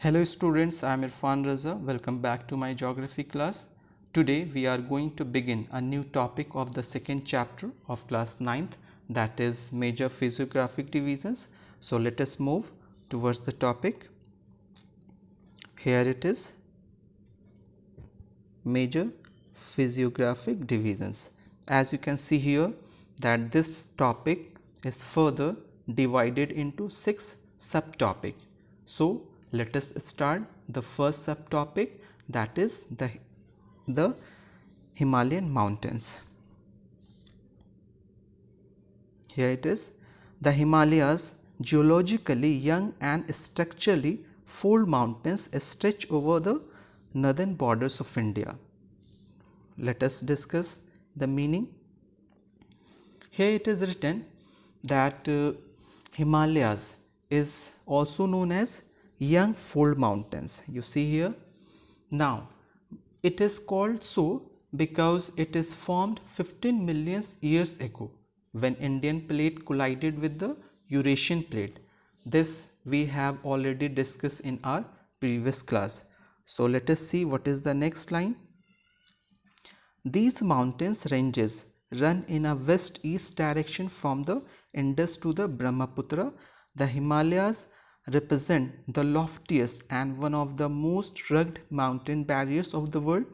Hello students, I am Irfan Raza. Welcome back to my geography class. Today we are going to begin a new topic of the second chapter of class 9th, that is major physiographic divisions. So let us move towards the topic. Here it is, major physiographic divisions. As you can see here that this topic is further divided into 6 subtopics. So let us start the first subtopic, that is the Himalayan mountains. Here it is, the Himalayas, geologically young and structurally fold mountains, stretch over the northern borders of India. Let us discuss the meaning. Here it is written that Himalayas is also known as young fold mountains. You see here. Now it is called so because it is formed 15 million years ago when Indian plate collided with the Eurasian plate. This we have already discussed in our previous class. So let us see what is the next line. These mountains ranges run in a west-east direction from the Indus to the Brahmaputra. The Himalayas represent the loftiest and one of the most rugged mountain barriers of the world.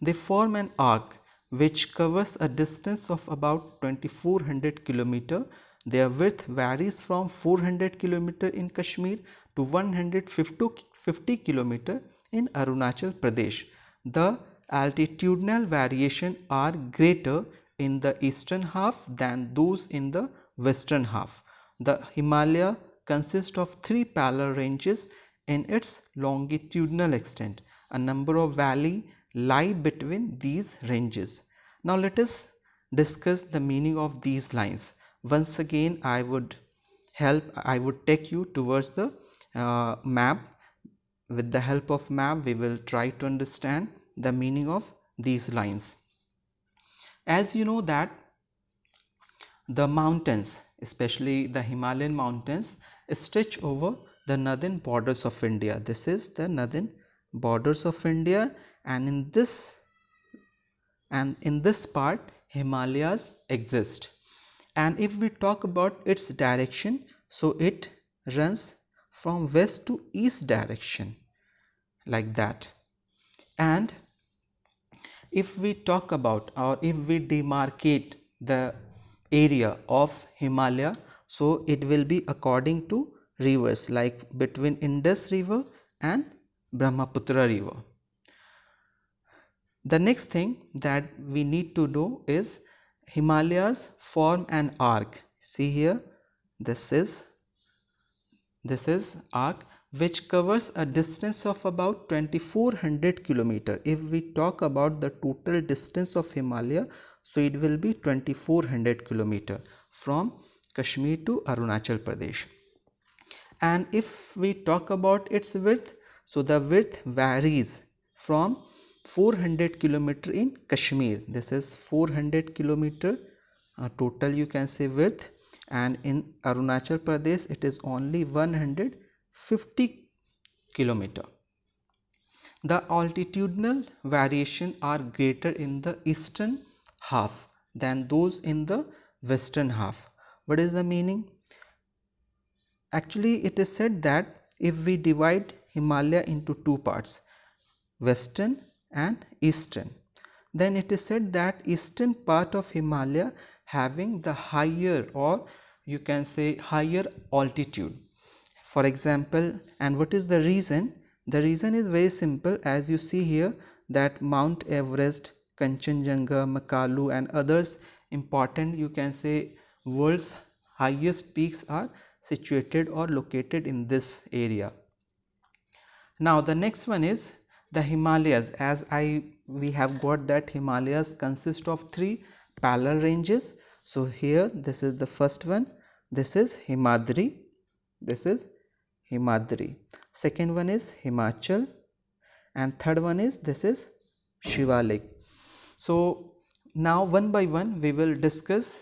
They form an arc which covers a distance of about 2400 km. Their width varies from 400 km in Kashmir to 150 km in Arunachal Pradesh. The altitudinal variation are greater in the eastern half than those in the western half. The Himalaya consists of 3 parallel ranges in its longitudinal extent. A number of valleys lie between these ranges. Now let us discuss the meaning of these lines. Once again I would take you towards the map. With the help of map we will try to understand the meaning of these lines. As you know that the mountains, especially the Himalayan mountains, stretch over the northern borders of India. This is the northern borders of India, and in this part Himalayas exist. And if we talk about its direction, so it runs from west to east direction, like that. And if we talk about, or if we demarcate the area of Himalaya, so it will be according to rivers, like between Indus river and Brahmaputra river. The next thing that we need to know is Himalayas form an arc. See here, this is arc which covers a distance of about 2400 km. If we talk about the total distance of Himalaya, so it will be 2400 km from Kashmir to Arunachal Pradesh. And if we talk about its width, so the width varies from 400 km in Kashmir. This is 400 km total, you can say, width, and in Arunachal Pradesh it is only 150 km. The altitudinal variation are greater in the eastern half than those in the western half. What is the meaning? Actually, it is said that if we divide Himalaya into 2 parts, western and eastern, then it is said that eastern part of Himalaya having the higher, or you can say higher altitude. For example, and what is the reason? The reason is very simple. As you see here that Mount Everest, Kanchenjunga, Makalu and others important, you can say, world's highest peaks are situated or located in this area. Now the next one is the Himalayas. As we have got that Himalayas consist of 3 parallel ranges. So here this is the first one. This is Himadri. This is Himadri. Second one is Himachal, and third one is Shivalik. So now one by one we will discuss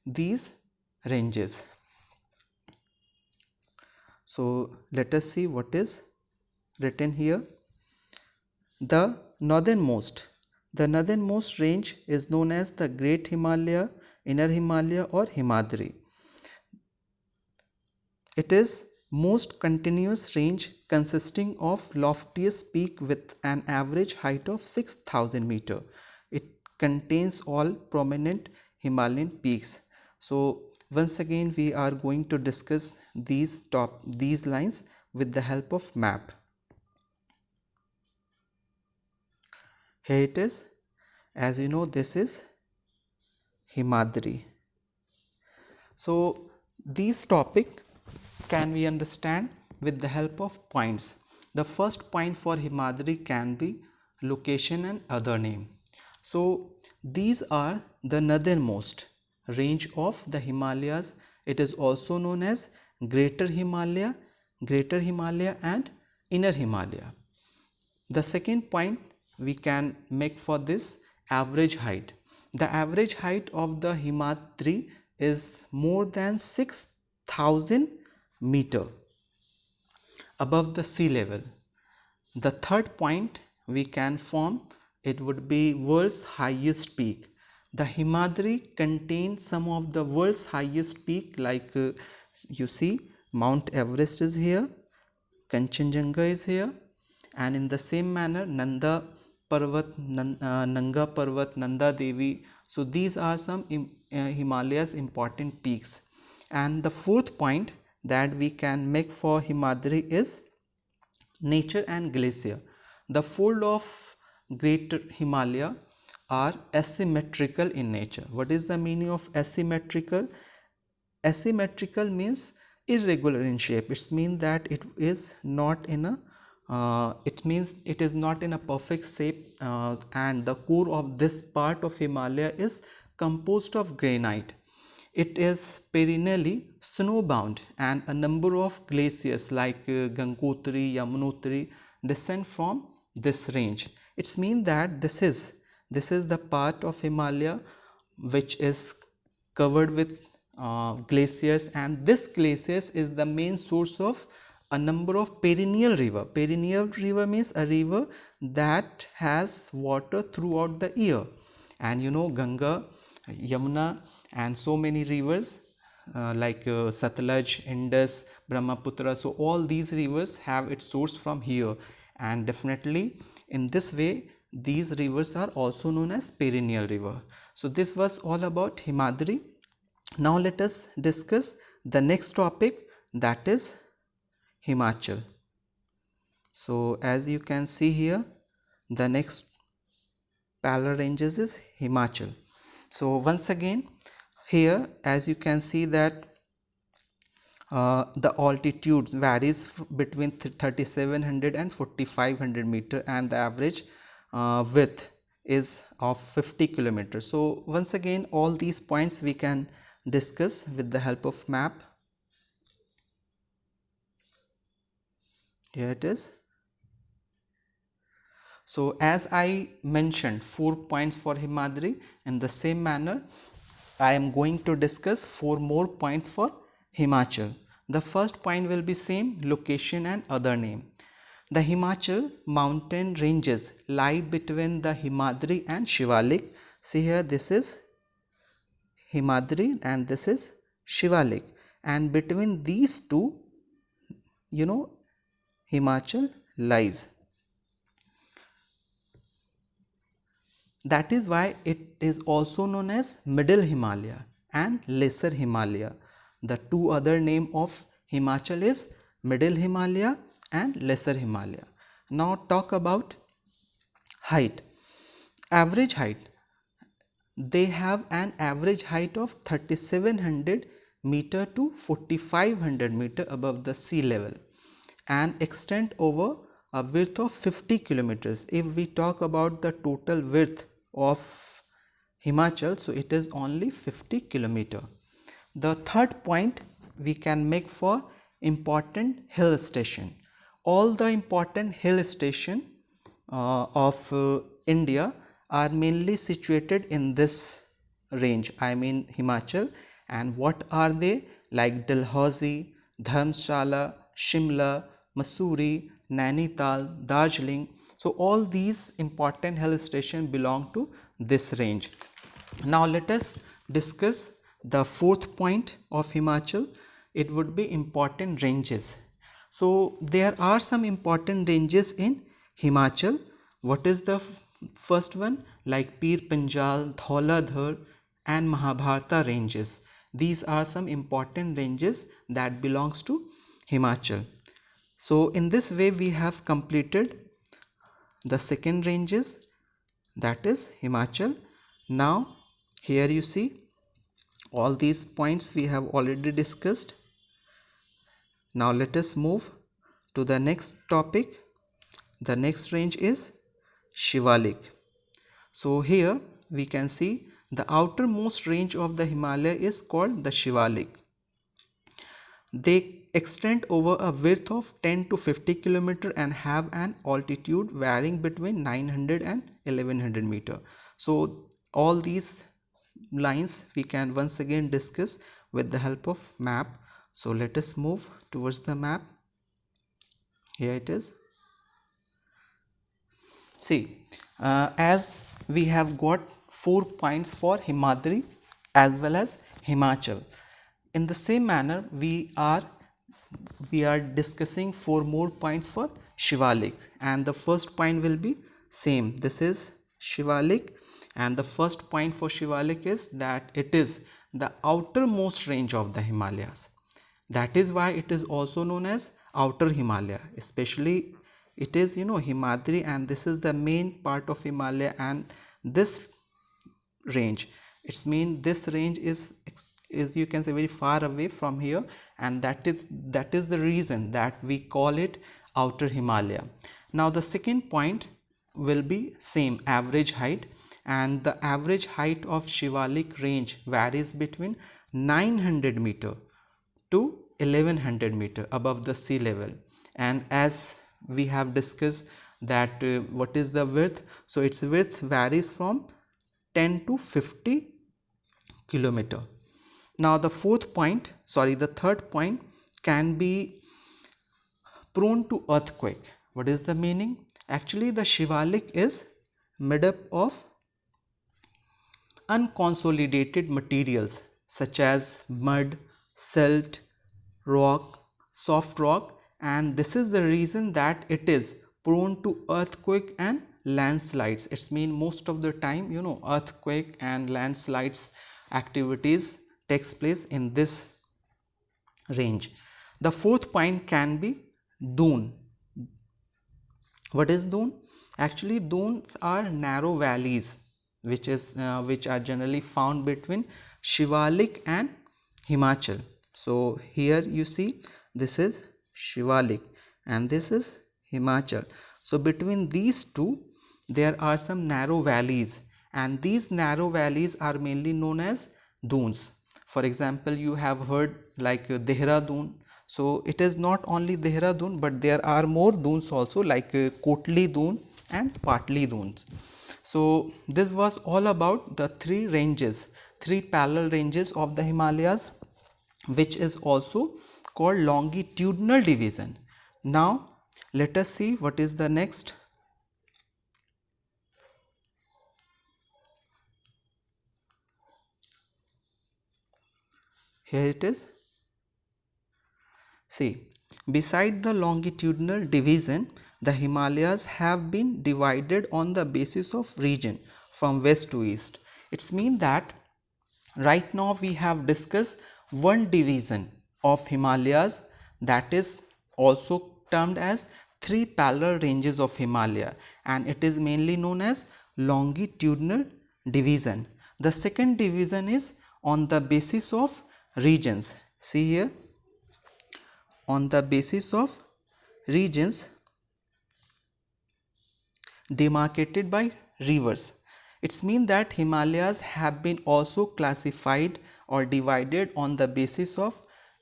these ranges. So let us see what is written here. The northernmost. The northernmost range is known as the Great Himalaya, Inner Himalaya or Himadri. It is most continuous range consisting of loftiest peak with an average height of 6000 meter. It contains all prominent Himalayan peaks. So once again we are going to discuss these lines with the help of map. Here it is. As you know, this is Himadri. So these topic can we understand with the help of points. The first point for Himadri can be location and other name. So these are the northernmost range of the Himalayas. It is also known as Greater Himalaya, and Inner Himalaya. The second point we can make for this average height. The average height of the Himadri is more than 6000 meter above the sea level. The third point we can form, it would be world's highest peak. The Himadri contains some of the world's highest peak like you see Mount Everest is here, Kanchenjunga is here, and in the same manner Nanga Parvat, Nanda Devi. So these are some Himalayas important peaks. And the fourth point that we can make for Himadri is nature and glacier. The fold of Greater Himalaya are asymmetrical in nature. What is the meaning of asymmetrical? Asymmetrical means irregular in shape. It means that it is not in a it is not in a perfect shape, and the core of this part of Himalaya is composed of granite. It is perennially snowbound, and a number of glaciers like Gangotri, Yamunotri descend from this range. It means that this is the part of Himalaya which is covered with glaciers, and this glaciers is the main source of a number of perennial river. Perennial river means a river that has water throughout the year, and you know Ganga, Yamuna and so many rivers like Satluj, Indus, Brahmaputra. So all these rivers have its source from here, and definitely in this way these rivers are also known as perennial river. So this was all about Himadri. Now let us discuss the next topic, that is Himachal. So as you can see here, the next parallel ranges is Himachal. So once again here as you can see that the altitude varies between 3700 and 4500 meter, and the average width is of 50 kilometers. So once again all these points we can discuss with the help of map. Here it is. So as I mentioned 4 points for Himadri, in the same manner I am going to discuss 4 more points for Himachal. The first point will be same, location and other name. The Himachal mountain ranges lie between the Himadri and Shivalik. See here, this is Himadri and this is Shivalik, and between these two, you know, Himachal lies. That is why it is also known as Middle Himalaya and Lesser Himalaya. The two other name of Himachal is Middle Himalaya and Lesser Himalaya. Now talk about height. Average height. They have an average height of 3700 meter to 4500 meter above the sea level and extend over a width of 50 kilometers. If we talk about the total width of Himachal, so it is only 50 kilometer. The third point we can make for important hill station. All the important hill station of India are mainly situated in this range, I mean Himachal. And what are they? Like Dalhousie, Dharamshala, Shimla, Mussoorie, Nainital, Darjeeling. So all these important hill stations belong to this range. Now let us discuss the fourth point of Himachal. It would be important ranges. So there are some important ranges in Himachal. What is the first one? Like Pir Panjal, Dhauladhar and Mahabharata ranges. These are some important ranges that belongs to Himachal. So in this way we have completed the second ranges, that is Himachal. Now here you see all these points we have already discussed. Now let us move to the next topic. The next range is Shivalik. So here we can see the outermost range of the Himalaya is called the Shivalik. They extend over a width of 10 to 50 km and have an altitude varying between 900 and 1100 meter. So all these lines we can once again discuss with the help of map. So let us move towards the map. Here it is. See, as we have got 4 points for Himadri as well as Himachal. In the same manner, we are discussing 4 more points for Shivalik, and the first point will be same. This is Shivalik, and the first point for Shivalik is that it is the outermost range of the Himalayas. That is why it is also known as outer Himalaya. Especially it is, Himadri, and this is the main part of Himalaya, and this range, it's mean this range is you can say very far away from here, and that is the reason that we call it outer Himalaya. Now the second point will be same, average height, and the average height of Shivalik range varies between 900 meter to 1100 meter above the sea level. And as we have discussed that what is the width, so its width varies from 10 to 50 kilometer. Now the third point can be prone to earthquake. What is the meaning? Actually the Shivalik is made up of unconsolidated materials such as mud, silt, rock, soft rock, and this is the reason that it is prone to earthquake and landslides. It's mean most of the time earthquake and landslides activities takes place in this range. The fourth point can be dune. What is dune? Actually dunes are narrow valleys which are generally found between Shivalik and Himachal. So here you see this is Shivalik and this is Himachal. So between these two there are some narrow valleys, and these narrow valleys are mainly known as dunes. For example, you have heard like Dehradun. So it is not only Dehradun, but there are more dunes also like Kotli Dune and Patli Dunes. So this was all about the three parallel ranges of the Himalayas, which is also called longitudinal division. Now let us see what is the next. Here it is. See, beside the longitudinal division, the Himalayas have been divided on the basis of region from west to east. It's mean that right now we have discussed one division of Himalayas, that is also termed as three parallel ranges of Himalaya, and it is mainly known as longitudinal division. The second division is on the basis of regions. See here, on the basis of regions demarcated by rivers. It's mean that Himalayas have been also classified or divided on the basis of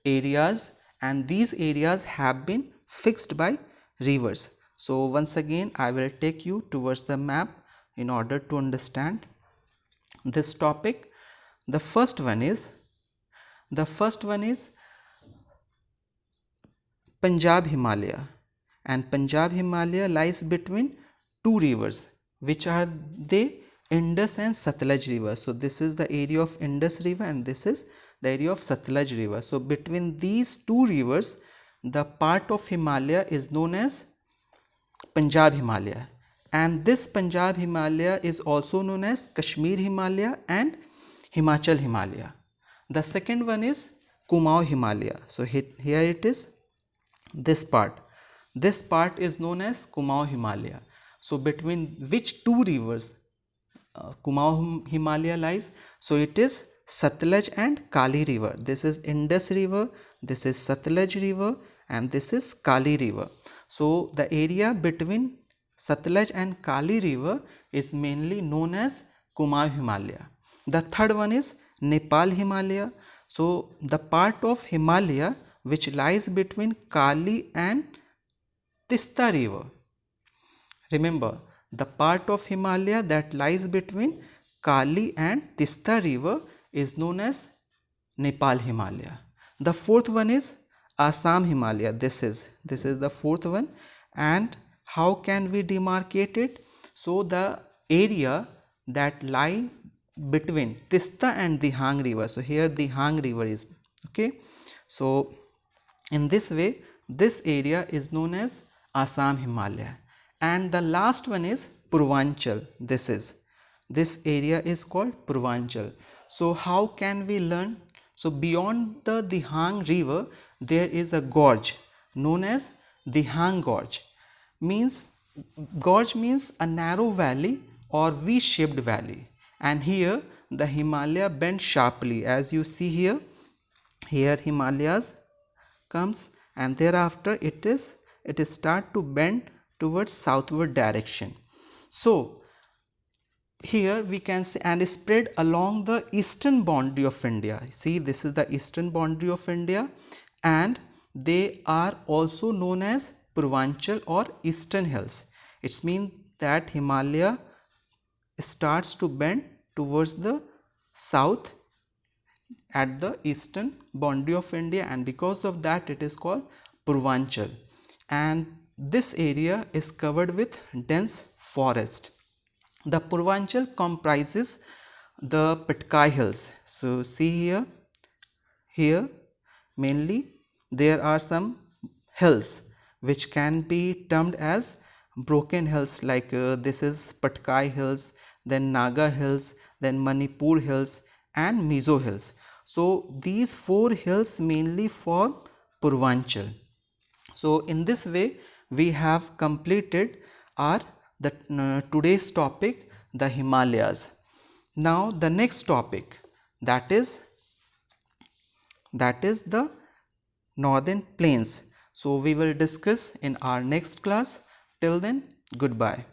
areas, and these areas have been fixed by rivers. So once again I will take you towards the map in order to understand this topic. The first one is Punjab Himalaya, and Punjab Himalaya lies between two rivers, which are they? Indus and Satluj river. So this is the area of Indus river and this is the area of Satluj river. So between these two rivers, the part of Himalaya is known as Punjab Himalaya, and this Punjab Himalaya is also known as Kashmir Himalaya and Himachal Himalaya. The second one is Kumaon Himalaya. So here it is, this part. This part is known as Kumaon Himalaya. So between which two rivers Kumaon Himalaya lies? So it is Satluj and Kali river. This is Indus river, this is Satluj river, and this is Kali river. So the area between Satluj and Kali river is mainly known as Kumaon Himalaya. The third one is Nepal Himalaya. So the part of Himalaya which lies between Kali and Tista river. Remember, the part of Himalaya that lies between Kali and Tista river is known as Nepal Himalaya. The fourth one is Assam Himalaya. This is the fourth one. And how can we demarcate it? So the area that lie between Tista and the Dihang river. So here the Dihang river is, okay. So in this way, this area is known as Assam Himalaya. And the last one is Purvanchal. This area is called Purvanchal. So how can we learn? So beyond the Dihang river, there is a gorge known as Dihang Gorge. Gorge means a narrow valley or V-shaped valley. And here the Himalaya bends sharply, as you see here. Here Himalayas comes and thereafter it start to bend towards southward direction. So here we can say, and spread along the eastern boundary of India. See, this is the eastern boundary of India, and they are also known as Purvanchal or Eastern Hills. It means that Himalaya starts to bend towards the south at the eastern boundary of India, and because of that it is called Purvanchal. And this area is covered with dense forest. The Purvanchal comprises the Patkai hills. So see here mainly there are some hills which can be termed as broken hills, like this is Patkai hills, then Naga hills, then Manipur hills and Mizo hills. So these four hills mainly form Purvanchal. So in this way we have completed our today's topic, the Himalayas. Now the next topic, that is the northern plains. So we will discuss in our next class. Till then, goodbye.